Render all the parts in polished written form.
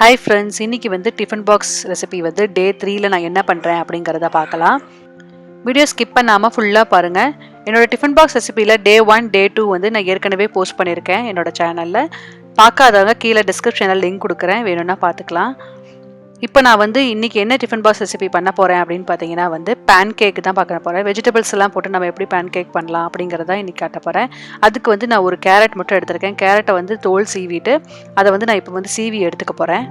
Hi friends, இன்னைக்கு வந்து tiffin box recipe வந்து டே 3ல நான் என்ன பண்ணுறேன் அப்படிங்கிறத பார்க்கலாம். வீடியோ ஸ்கிப் பண்ணாமல் ஃபுல்லாக பாருங்கள். என்னோட டிஃபன் பாக்ஸ் ரெசிபியில் டே 1 டே 2 வந்து நான் ஏற்கனவே போஸ்ட் பண்ணியிருக்கேன் என்னோட சேனலில். பார்க்காதவங்க கீழே டிஸ்கிரிப்ஷனில் லிங்க் கொடுக்குறேன், வேணும்னா பார்த்துக்கலாம். இப்போ நான் வந்து இன்றைக்கி என்ன டிஃபன் பாக்ஸ் ரெசிபி பண்ண போகிறேன் அப்படின்னு பார்த்தீங்கன்னா வந்து பேன் கேக் தான் பார்க்க போகிறேன். வெஜிடபிள்ஸ் எல்லாம் போட்டு நம்ம எப்படி பேன் கேக் பண்ணலாம் அப்படிங்கிறத இன்றைக்கி காட்ட போகிறேன். அதுக்கு வந்து நான் ஒரு கேரட் மட்டும் எடுத்திருக்கேன். கேரட்டை வந்து தோல் சீவிட்டு அதை வந்து நான் இப்போ வந்து சீவி எடுத்துக்க போகிறேன்.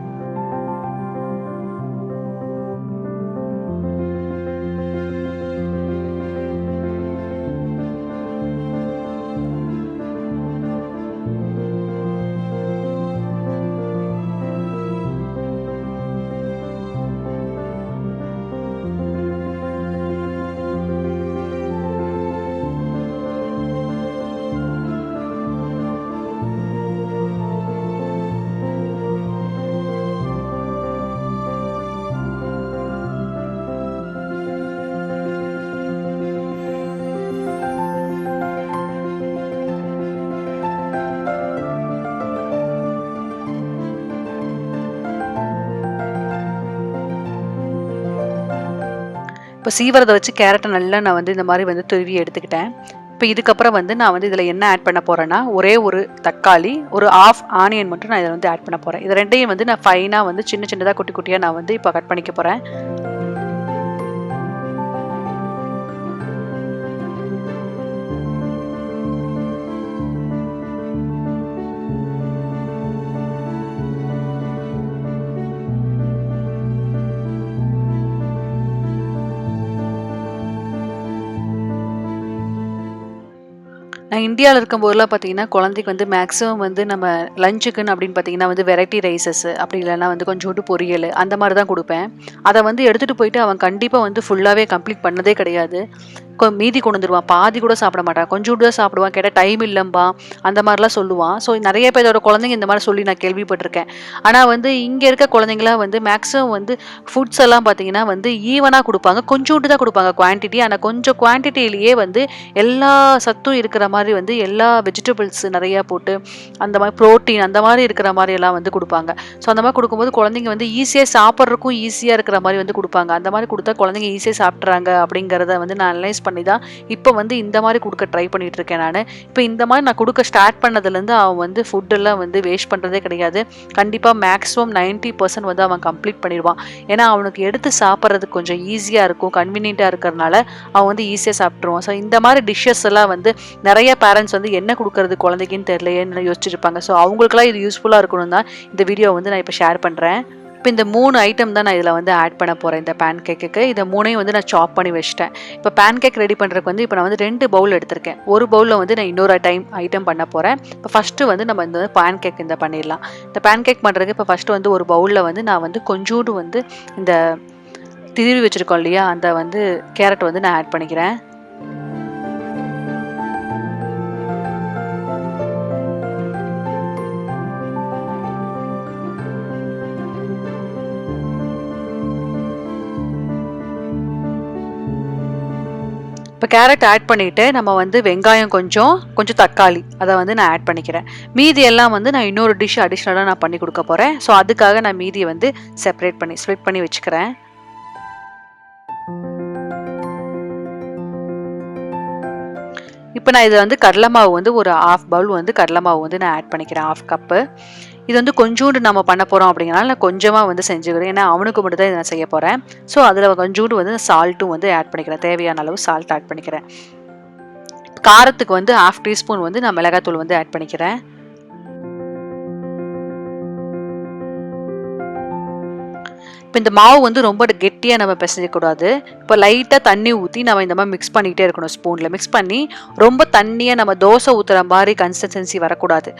இப்போ சீவரதை வச்சு கேரட்டை நல்லா நான் வந்து இந்த மாதிரி வந்து துருவி எடுத்துக்கிட்டேன். இப்போ இதுக்கப்புறம் வந்து நான் வந்து இதில் என்ன ஆட் பண்ண போகிறேன்னா, ஒரே ஒரு தக்காளி, ஒரு ஆஃப் ஆனியன் மட்டும் நான் இதில் வந்து ஆட் பண்ண போகிறேன். இது ரெண்டையும் வந்து நான் ஃபைனாக வந்து சின்ன சின்னதாக குட்டி குட்டியாக நான் வந்து இப்போ கட் பண்ணிக்க போகிறேன். நான் இந்தியாவில் இருக்கும்போதெல்லாம் பார்த்தீங்கன்னா, குழந்தைக்கு வந்து மேக்ஸிமம் வந்து நம்ம லஞ்சுக்குன்னு அப்படின்னு பார்த்தீங்கன்னா வந்து வெரைட்டி ரைஸஸ் அப்படி இல்லைன்னா வந்து கொஞ்சோண்டு பொரியல் அந்த மாதிரி தான் கொடுப்பேன். அதை வந்து எடுத்துகிட்டு போயிட்டு அவன் கண்டிப்பாக வந்து ஃபுல்லாகவே கம்ப்ளீட் பண்ணதே கிடையாது. மீதி கொண்டு வந்துடுவான். பாதி கூட சாப்பிட மாட்டான். கொஞ்சோண்டு தான் சாப்பிடுவான். கேட்டால் டைம் இல்லைம்பா அந்த மாதிரிலாம் சொல்லுவான். ஸோ நிறைய பேரோட குழந்தைங்க இந்த மாதிரி சொல்லி நான் கேள்விப்பட்டிருக்கேன். ஆனால் வந்து இங்கே இருக்க குழந்தைங்களாம் வந்து மேக்ஸிமம் வந்து ஃபுட்ஸ் எல்லாம் பார்த்தீங்கன்னா வந்து ஈவனாக கொடுப்பாங்க. கொஞ்சோண்டு தான் கொடுப்பாங்க குவான்டிட்டி. ஆனால் கொஞ்சம் குவான்டிட்டிலேயே வந்து எல்லா சத்தும் இருக்கிற மாதிரி வந்து எல்லா வெஜிடபிள்ஸ் நிறையா போட்டு அந்த மாதிரி ப்ரோட்டீன் அந்த மாதிரி இருக்கிற மாதிரி எல்லாம் வந்து கொடுப்பாங்க. ஸோ அந்த மாதிரி கொடுக்கும்போது குழந்தைங்க வந்து ஈஸியாக சாப்பிட்றதுக்கும் ஈஸியாக இருக்கிற மாதிரி வந்து கொடுப்பாங்க. அந்த மாதிரி கொடுத்தா குழந்தைங்க ஈஸியாக சாப்பிட்றாங்க அப்படிங்கிறத வந்து நான் அனலைஸ் பண்ணி தான் இப்போ வந்து இந்த மாதிரி கொடுக்க ட்ரை பண்ணிட்டு இருக்கேன் நான். இப்போ இந்த மாதிரி நான் கொடுக்க ஸ்டார்ட் பண்ணதுலேருந்து அவன் வந்து ஃபுட்டெல்லாம் வந்து வேஸ்ட் பண்ணுறதே கிடையாது. கண்டிப்பாக மேக்ஸிமம் 90% வந்து அவன் கம்ப்ளீட் பண்ணிடுவான். ஏன்னா அவனுக்கு எடுத்து சாப்பிட்றதுக்கு கொஞ்சம் ஈஸியாக இருக்கும், கன்வீனியண்ட்டாக இருக்கிறதுனால அவன் வந்து ஈஸியாக சாப்பிட்ருவான். ஸோ இந்த மாதிரி டிஷ்ஷஸ் எல்லாம் வந்து நிறைய பேரண்ட்ஸ் வந்து என்ன கொடுக்கறது குழந்தைக்குன்னு தெரியலையேன்னு யோசிச்சிருப்பாங்க. ஸோ அவங்களுக்குலாம் இது யூஸ்ஃபுல்லாக இருக்கணும் தான் இந்த வீடியோ வந்து நான் இப்போ ஷேர் பண்ணுறேன். இப்போ இந்த 3 ஐட்டம் தான் நான் இதில் வந்து ஆட் பண்ண போகிறேன் இந்த பேன் கேக்குக்கு. இதை 3ஐயும் வந்து நான் சாப் பண்ணி வச்சிட்டேன். இப்போ பேன் கேக் ரெடி பண்ணுறதுக்கு வந்து இப்போ நான் வந்து 2 பவுல் எடுத்திருக்கேன். ஒரு பவுலில் வந்து நான் இன்னொரு ஐட்டம் பண்ண போகிறேன். இப்போ ஃபஸ்ட்டு வந்து நம்ம இந்த பேன் கேக் இந்த பண்ணிடலாம். இந்த பேன் கேக் பண்ணுறதுக்கு இப்போ ஃபஸ்ட்டு வந்து ஒரு பவுலில் வந்து நான் வந்து கொஞ்சோண்டு வந்து இந்த திருவி வச்சுருக்கோம் இல்லையா, அந்த வந்து கேரட் வந்து நான் ஆட் பண்ணிக்கிறேன். இப்போ கேரட் ஆட் பண்ணிவிட்டு நம்ம வந்து வெங்காயம் கொஞ்சம் தக்காளி அதை வந்து நான் ஆட் பண்ணிக்கிறேன். மீதி எல்லாம் வந்து நான் இன்னொரு டிஷ் அடிஷ்னலாக நான் பண்ணி கொடுக்க போகிறேன். ஸோ அதுக்காக நான் மீதியை வந்து ஸ்ப்ளிட் பண்ணி வச்சுக்கிறேன். இப்போ நான் இதில் வந்து கடலை மாவு வந்து ஒரு 1/2 பவுல் வந்து கடலை மாவு வந்து நான் ஆட் பண்ணிக்கிறேன், 1/2 கப்பு. இது வந்து கொஞ்சோண்டு நம்ம பண்ண போகிறோம் அப்படிங்கிறனால நான் கொஞ்சமாக வந்து செஞ்சுக்கிறேன். ஏன்னா அவனுக்கு மட்டும் தான் இதை நான் செய்ய போகிறேன். ஸோ அதில் கொஞ்சோண்டு வந்து சால்ட்டும் வந்து ஆட் பண்ணிக்கிறேன். தேவையான அளவு சால்ட் ஆட் பண்ணிக்கிறேன். காரத்துக்கு வந்து 1/2 டீஸ்பூன் வந்து நான் மிளகாத்தூள் வந்து ஆட் பண்ணிக்கிறேன். இப்போ இந்த மாவு வந்து ரொம்ப கெட்டியாக நம்ம பிசையக்கூடாது. இப்போ லைட்டாக தண்ணி ஊற்றி நம்ம இந்த மாதிரி மிக்ஸ் பண்ணிக்கிட்டே இருக்கணும். ஸ்பூனில் மிக்ஸ் பண்ணி ரொம்ப தண்ணியாக நம்ம தோசை ஊற்றுற மாதிரி கன்சிஸ்டன்சி வரக்கூடாது.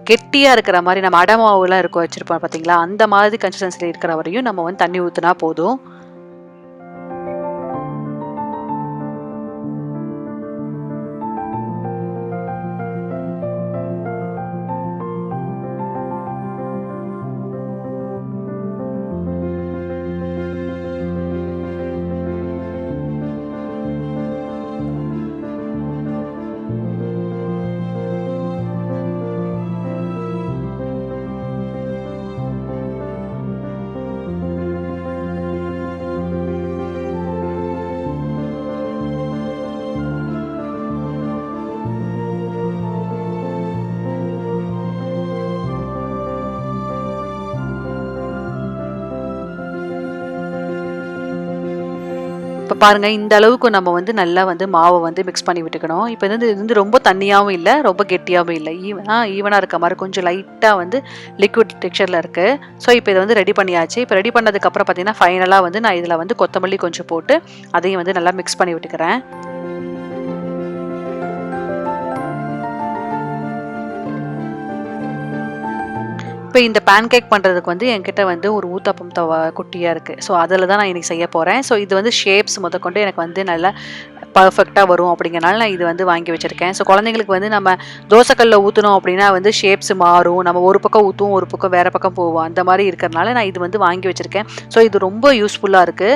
கெட்டியாக இருக்கிற மாதிரி நம்ம அடை மாவுலாம் இருக்க வச்சுருப்போம் பார்த்தீங்களா, அந்த மாதிரி கன்சிஸ்டன்சியில் இருக்கிற வரையும் நம்ம வந்து தண்ணி ஊற்றினா போதும். பாருங்க இந்த அளவுக்கு நம்ம வந்து நல்லா வந்து மாவை வந்து மிக்ஸ் பண்ணி விட்டுக்கணும். இப்போ இது வந்து ரொம்ப தண்ணியாவும் இல்ல, ரொம்ப கெட்டியாவும் இல்ல. ஈவனா இருக்க மாரி கொஞ்சம் லைட்டா வந்து லிக்விட் டெக்ஸ்சர்ல இருக்கு. ஸோ இப்போ இத வந்து ரெடி பண்ணியாச்சு. இப்போ ரெடி பண்ணதுக்கு அப்புறம் பார்த்தீங்கன்னா, ஃபைனலா வந்து நான் இதுல வந்து கொத்தமல்லி கொஞ்சம் போட்டு அதையும் வந்து நல்லா மிக்ஸ் பண்ணி விட்டுக்கிறேன். இப்போ இந்த பேன்கேக் பண்ணுறதுக்கு வந்து என்கிட்ட வந்து ஒரு ஊத்தாப்பம் தவா குட்டியா இருக்கு. ஸோ அதில தான் நான் இன்னைக்கு செய்ய போறேன். ஸோ இது வந்து ஷேப்ஸ் முதற்கொண்டு எனக்கு வந்து நல்லா பெர்ஃபெக்ட்டா வரும் அப்படிங்கிறனால நான் இது வந்து வாங்கி வச்சிருக்கேன். ஸோ குழந்தைங்களுக்கு வந்து நம்ம தோசைக்கல்ல ஊத்துனோம் அப்படின்னா வந்து ஷேப்ஸ் மாறும். நம்ம ஒரு பக்கம் ஊத்துவோம், ஒரு பக்கம் வேற பக்கம் போவோம். அந்த மாரி இருக்கிறனால நான் இது வந்து வாங்கி வச்சிருக்கேன். ஸோ இது ரொம்ப யூஸ்ஃபுல்லா இருக்கு.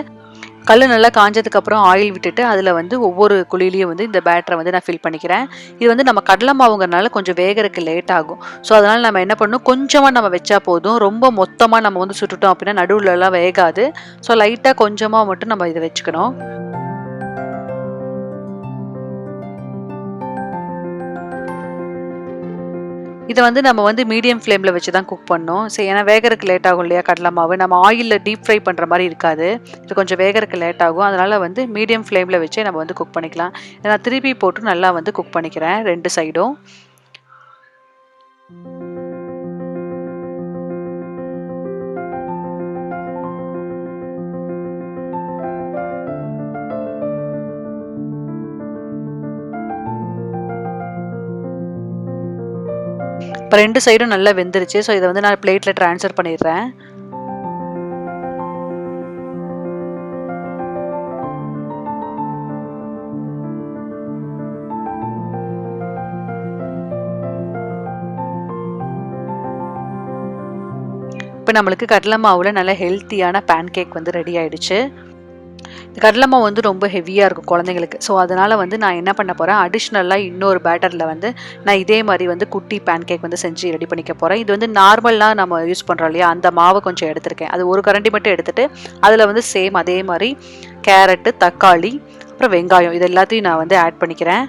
கல்லு நல்லா காஞ்சதுக்கு அப்புறம் ஆயில் விட்டுட்டு அதில வந்து ஒவ்வொரு குழியிலயும் வந்து இந்த பேட்டர வந்து நான் ஃபில் பண்ணிக்கிறேன். இது வந்து நம்ம கடலை மாவுங்கிறனால கொஞ்சம் வேகறக்கு லேட் ஆகும். ஸோ அதனால நம்ம என்ன பண்ணணும், கொஞ்சமா நம்ம வச்சா போதும். ரொம்ப மொத்தமா நம்ம வந்து சுட்டுட்டோம் அப்படின்னா நடுவுலலாம் வேகாது. ஸோ லைட்டா கொஞ்சமா மட்டும் நம்ம இத வச்சுக்கணும். இத வந்து நம்ம வந்து மீடியம் ஃப்ளேம்ல வச்சு தான் குக் பண்ணணும். ஏன்னா வேகறக்கு லேட் ஆகும் இல்லையா கடல மாவு. நம்ம ஆயில்ல டீப் ஃப்ரை பண்ற மாரி இருக்காது. இது கொஞ்சம் வேகறக்கு லேட் ஆகும். அதனால வந்து மீடியம் ஃப்ளேம்ல வச்சே நம்ம வந்து குக் பண்ணிக்கலாம். நான் திருப்பி போட்டு நல்லா வந்து குக் பண்ணிக்கிறேன் 2 சைடும். இப்ப 2 சைடும் நல்லா வெந்துருச்சு. ஸோ இத வந்து நான் பிளேட்ல ட்ரான்ஸ்ஃபர் பண்ணிடுறேன். இப்ப நம்மளுக்கு கடலை மாவுல நல்ல ஹெல்த்தியான பேன்கேக் வந்து ரெடி ஆயிடுச்சு. கடலை மாவு வந்து ரொம்ப ஹெவியா இருக்கும் குழந்தைங்களுக்கு. ஸோ அதனால வந்து நான் என்ன பண்ண போறேன், அடிஷ்னலா இன்னொரு பேட்டர்ல வந்து நான் இதே மாரி வந்து குட்டி பேன்கேக் வந்து செஞ்சு ரெடி பண்ணிக்க போறேன். இது வந்து நார்மலா நம்ம யூஸ் பண்றோம் இல்லையா, அந்த மாவு கொஞ்சம் எடுத்திருக்கேன். அது ஒரு கரண்டி மட்டும் எடுத்துட்டு, அதில வந்து சேம் அதே மாரி கேரட்டு, தக்காளி, அப்புறம் வெங்காயம் இது எல்லாத்தையும் நான் வந்து ஆட் பண்ணிக்கிறேன்.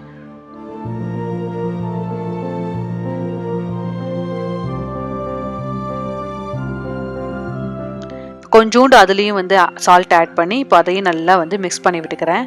கொஞ்சோண்டு அதுலயும் வந்து சால்ட் ஆட் பண்ணி, இப்போ அதையும் நல்லா வந்து மிக்ஸ் பண்ணி விட்டுக்கிறேன்.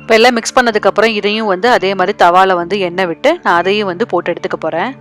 இப்போ எல்லாம் மிக்ஸ் பண்ணதுக்கப்புறம் இதையும் வந்து அதே மாரி தவால வந்து எண்ணெய் விட்டு நான் அதையும் வந்து போட்டு எடுத்துக்க போறேன்.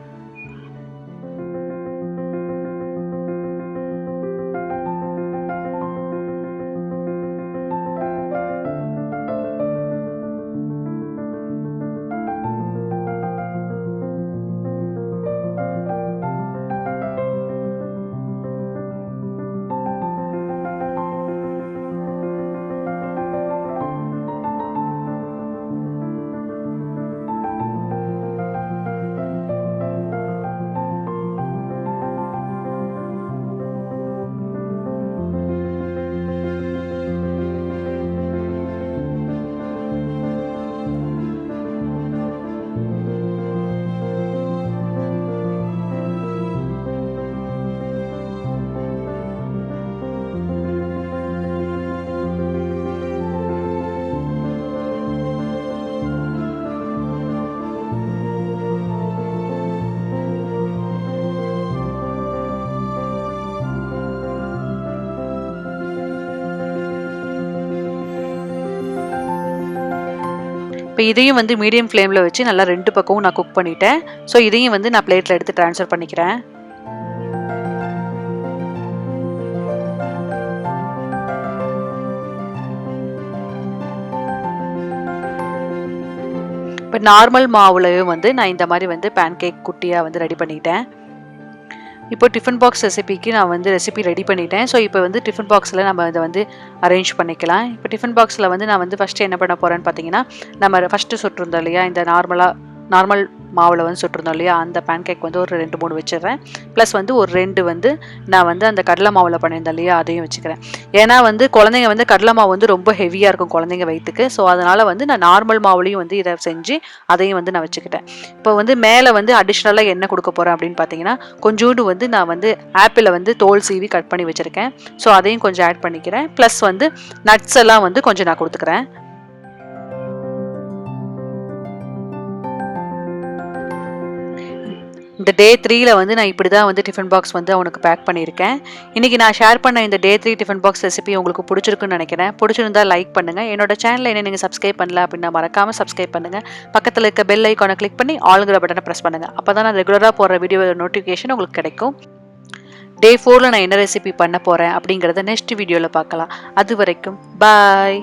இப்போ இதையும் வந்து மீடியம் ஃப்ளேம்ல வச்சு நல்லா 2 பக்கமும் நான் குக் பண்ணிட்டேன். ஸோ இதையும் வந்து நான் பிளேட்ல எடுத்து ட்ரான்ஸ்ஃபர் பண்ணிக்கிறேன். இப்போ நார்மல் மாவுலயும் வந்து நான் இந்த மாரி வந்து பேன்கேக் குட்டியா வந்து ரெடி பண்ணிட்டேன். இப்போ டிஃபன் பாக்ஸ் ரெசிபிக்கு நான் வந்து ரெசிபி ரெடி பண்ணிட்டேன். ஸோ இப்போ வந்து டிஃபன் பாக்ஸில் நம்ம இதை வந்து அரேஞ்ச் பண்ணிக்கலாம். இப்போ டிஃபன் பாக்ஸில் வந்து நான் வந்து ஃபஸ்ட்டு என்ன பண்ண போகிறேன்னு பார்த்தீங்கன்னா, நம்ம ஃபஸ்ட்டு சுட்டிருந்தோம் இல்லையா, இந்த நார்மல் மாவில் வந்து சுட்டுருந்தோம் இல்லையா, அந்த பேன்கேக் வந்து ஒரு 2-3 வச்சிடுறேன். ப்ளஸ் வந்து ஒரு 2 வந்து நான் வந்து அந்த கடலை மாவில் பண்ணியிருந்தேன் இல்லையா, அதையும் வச்சுக்கிறேன். ஏன்னா வந்து குழந்தைங்க வந்து கடலை மாவு வந்து ரொம்ப ஹெவியாக இருக்கும் குழந்தைங்க வயிற்றுக்கு. ஸோ அதனால் வந்து நான் நார்மல் மாவுலேயும் வந்து இதை செஞ்சு அதையும் வந்து நான் வச்சுக்கிட்டேன். இப்போ வந்து மேலே வந்து அடிஷ்னலாக என்ன கொடுக்க போகிறேன் அப்படின்னு பார்த்தீங்கன்னா, கொஞ்சோண்டு வந்து நான் வந்து ஆப்பிளை வந்து தோல் சீவி கட் பண்ணி வச்சுருக்கேன். ஸோ அதையும் கொஞ்சம் ஆட் பண்ணிக்கிறேன். ப்ளஸ் வந்து நட்ஸ் எல்லாம் வந்து கொஞ்சம் நான் கொடுத்துக்கிறேன். இந்த டே 3ல வந்து நான் இப்படி தான் வந்து டிஃபன் பாக்ஸ் வந்து அவனுக்கு பேக் பண்ணியிருக்கேன். இன்றைக்கி நான் ஷேர் பண்ண இந்த டே 3 டிஃபன் பாக்ஸ் ரெசிபி உங்களுக்கு பிடிச்சிருக்குன்னு நினைக்கிறேன். பிடிச்சிருந்தா லைக் பண்ணுங்கள். என்னோட சேனலை என்ன நீங்கள் சப்ஸ்கிரைப் பண்ணல அப்படின்னா மறக்காமல் சப்ஸ்கிரைப் பண்ணுங்கள். பக்கத்தில் இருக்க பெல் ஐக்கானை கிளிக் பண்ணி ஆளுங்கிற பட்டனை ப்ரெஸ் பண்ணுங்கள். அப்போ தான் நான் ரெகுலராக போடுற வீடியோ நோட்டிஃபிகேஷன் உங்களுக்கு கிடைக்கும். டே 4ல் நான் என்ன ரெசிபி பண்ண போகிறேன் அப்படிங்கிறத நெக்ஸ்ட் வீடியோவில் பார்க்கலாம். அது வரைக்கும் பாய்.